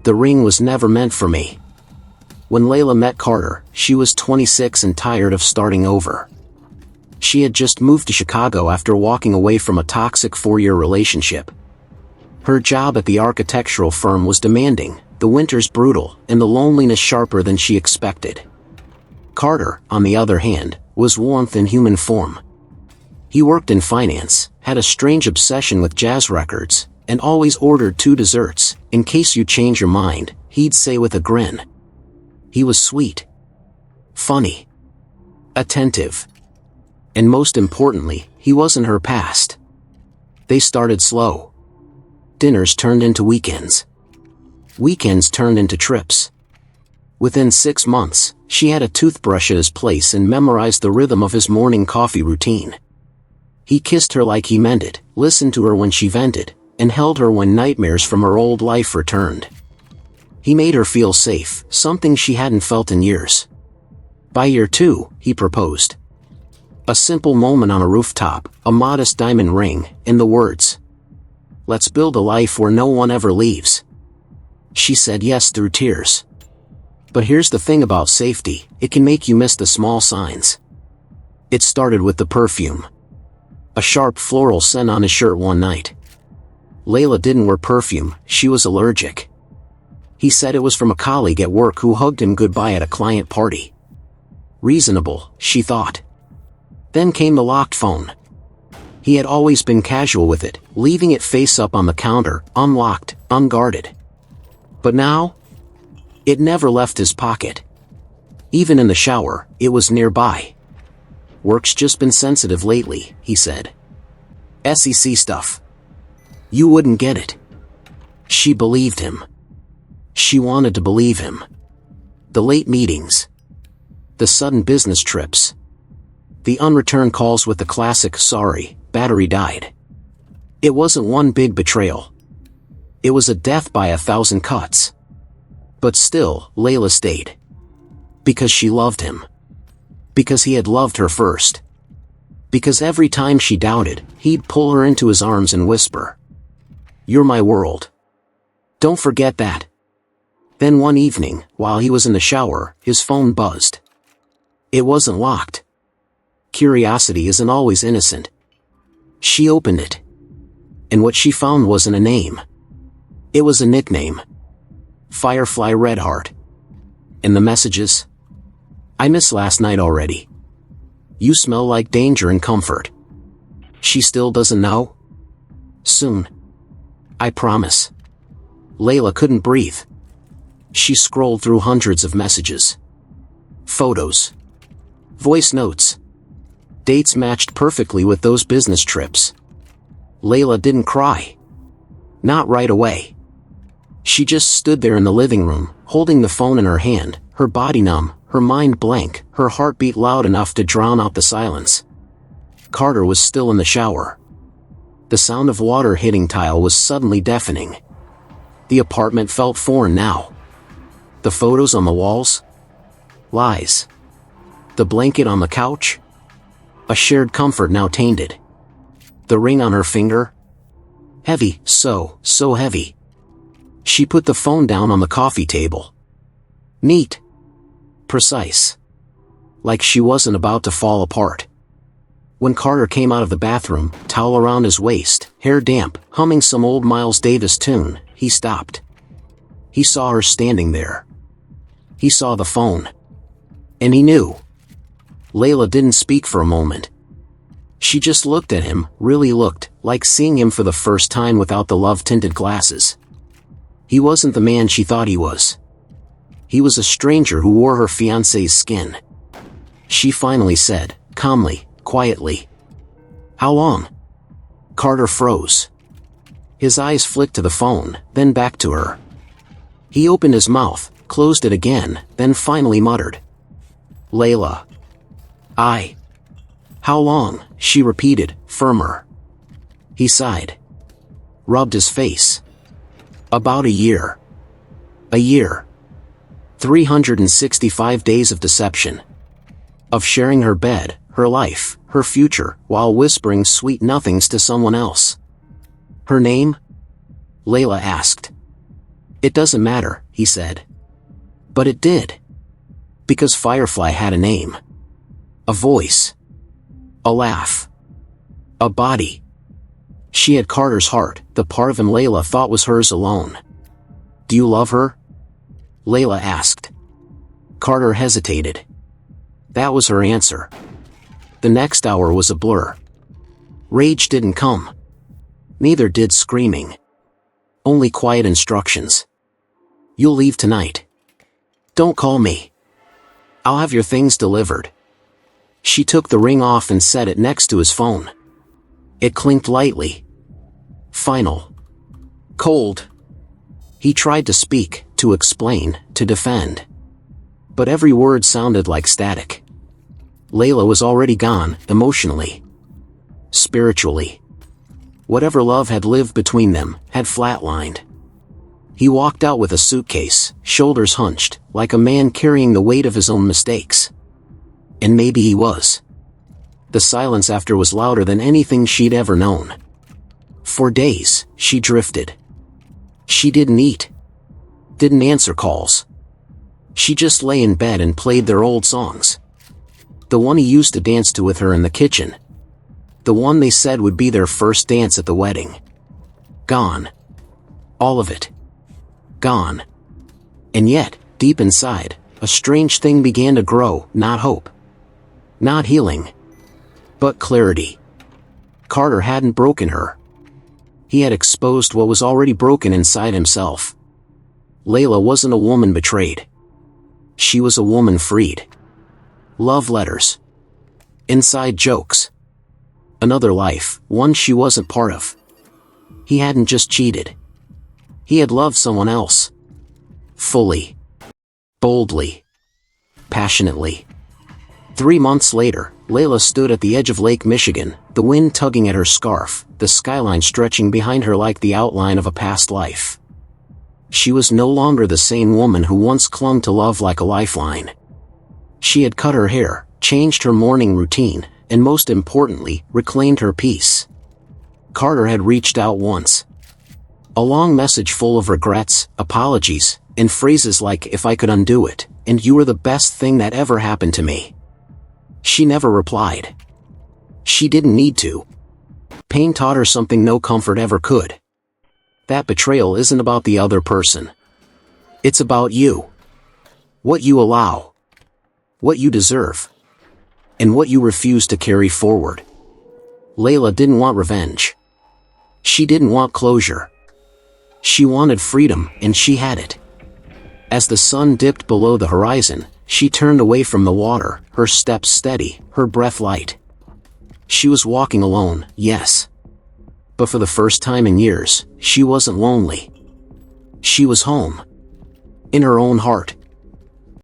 The ring was never meant for me. When Layla met Carter, she was 26 and tired of starting over. She had just moved to Chicago after walking away from a toxic 4-year relationship. Her job at the architectural firm was demanding, the winters brutal, and the loneliness sharper than she expected. Carter, on the other hand, was warmth in human form. He worked in finance, had a strange obsession with jazz records, and always ordered 2 desserts, in case you change your mind, he'd say with a grin. He was sweet, funny, attentive, and most importantly, he wasn't her past. They started slow. Dinners turned into weekends. Weekends turned into trips. Within 6 months, she had a toothbrush at his place and memorized the rhythm of his morning coffee routine. He kissed her like he meant it, listened to her when she vented, and held her when nightmares from her old life returned. He made her feel safe, something she hadn't felt in years. By year 2, he proposed. A simple moment on a rooftop, a modest diamond ring, and the words, "Let's build a life where no one ever leaves." She said yes through tears. But here's the thing about safety, it can make you miss the small signs. It started with the perfume. A sharp floral scent on his shirt one night. Layla didn't wear perfume, she was allergic. He said it was from a colleague at work who hugged him goodbye at a client party. Reasonable, she thought. Then came the locked phone. He had always been casual with it, leaving it face up on the counter, unlocked, unguarded. But now, it never left his pocket. Even in the shower, it was nearby. "Work's just been sensitive lately," he said. "SEC stuff. You wouldn't get it." She believed him. She wanted to believe him. The late meetings. The sudden business trips. The unreturned calls with the classic, "Sorry, battery died." It wasn't one big betrayal. It was a death by 1,000 cuts. But still, Layla stayed. Because she loved him. Because he had loved her first. Because every time she doubted, he'd pull her into his arms and whisper, "You're my world. Don't forget that." Then one evening, while he was in the shower, his phone buzzed. It wasn't locked. Curiosity isn't always innocent. She opened it. And what she found wasn't a name. It was a nickname. Firefly Redheart. And the messages? "I miss last night already. You smell like danger and comfort." She still doesn't know? Soon. I promise. Layla couldn't breathe. She scrolled through hundreds of messages. Photos. Voice notes. Dates matched perfectly with those business trips. Layla didn't cry. Not right away. She just stood there in the living room, holding the phone in her hand, her body numb, her mind blank, her heartbeat loud enough to drown out the silence. Carter was still in the shower. The sound of water hitting tile was suddenly deafening. The apartment felt foreign now. The photos on the walls? Lies. The blanket on the couch? A shared comfort now tainted. The ring on her finger? Heavy, so heavy. She put the phone down on the coffee table. Neat. Precise. Like she wasn't about to fall apart. When Carter came out of the bathroom, towel around his waist, hair damp, humming some old Miles Davis tune, he stopped. He saw her standing there. He saw the phone. And he knew. Layla didn't speak for a moment. She just looked at him, really looked, like seeing him for the first time without the love-tinted glasses. He wasn't the man she thought he was. He was a stranger who wore her fiancé's skin. She finally said, calmly, quietly, "How long?" Carter froze. His eyes flicked to the phone, then back to her. He opened his mouth, closed it again, then finally muttered, "Layla. How long?" she repeated, firmer. He sighed. Rubbed his face. "About a year. A year. 365 days of deception. Of sharing her bed, her life, her future, while whispering sweet nothings to someone else." "Her name?" Layla asked. It doesn't matter, he said. But it did. Because Firefly had a name. A voice. A laugh. A body. She had Carter's heart, the part of him Layla thought was hers alone. Do you love her? Layla asked. Carter hesitated. That was her answer. The next hour was a blur. Rage didn't come. Neither did screaming. Only quiet instructions. You'll leave tonight. Don't call me. I'll have your things delivered. She took the ring off and set it next to his phone. It clinked lightly. Final. Cold. He tried to speak, to explain, to defend. But every word sounded like static. Layla was already gone, emotionally. Spiritually. Whatever love had lived between them, had flatlined. He walked out with a suitcase, shoulders hunched, like a man carrying the weight of his own mistakes. And maybe he was. The silence after was louder than anything she'd ever known. For days, she drifted. She didn't eat. Didn't answer calls. She just lay in bed and played their old songs. The one he used to dance to with her in the kitchen. The one they said would be their first dance at the wedding. Gone. All of it. Gone. And yet, deep inside, a strange thing began to grow, not hope. Not healing. But clarity. Carter hadn't broken her. He had exposed what was already broken inside himself. Layla wasn't a woman betrayed. She was a woman freed. Love letters. Inside jokes. Another life, one she wasn't part of. He hadn't just cheated. He had loved someone else. Fully. Boldly. Passionately. 3 months later, Layla stood at the edge of Lake Michigan, the wind tugging at her scarf, the skyline stretching behind her like the outline of a past life. She was no longer the same woman who once clung to love like a lifeline. She had cut her hair, changed her morning routine, and most importantly, reclaimed her peace. Carter had reached out once. A long message full of regrets, apologies, and phrases like "if I could undo it," and "you were the best thing that ever happened to me." She never replied. She didn't need to. Pain taught her something no comfort ever could. That betrayal isn't about the other person. It's about you. What you allow. What you deserve. And what you refuse to carry forward. Layla didn't want revenge. She didn't want closure. She wanted freedom, and she had it. As the sun dipped below the horizon, she turned away from the water, her steps steady, her breath light. She was walking alone, yes. But for the first time in years, she wasn't lonely. She was home. In her own heart.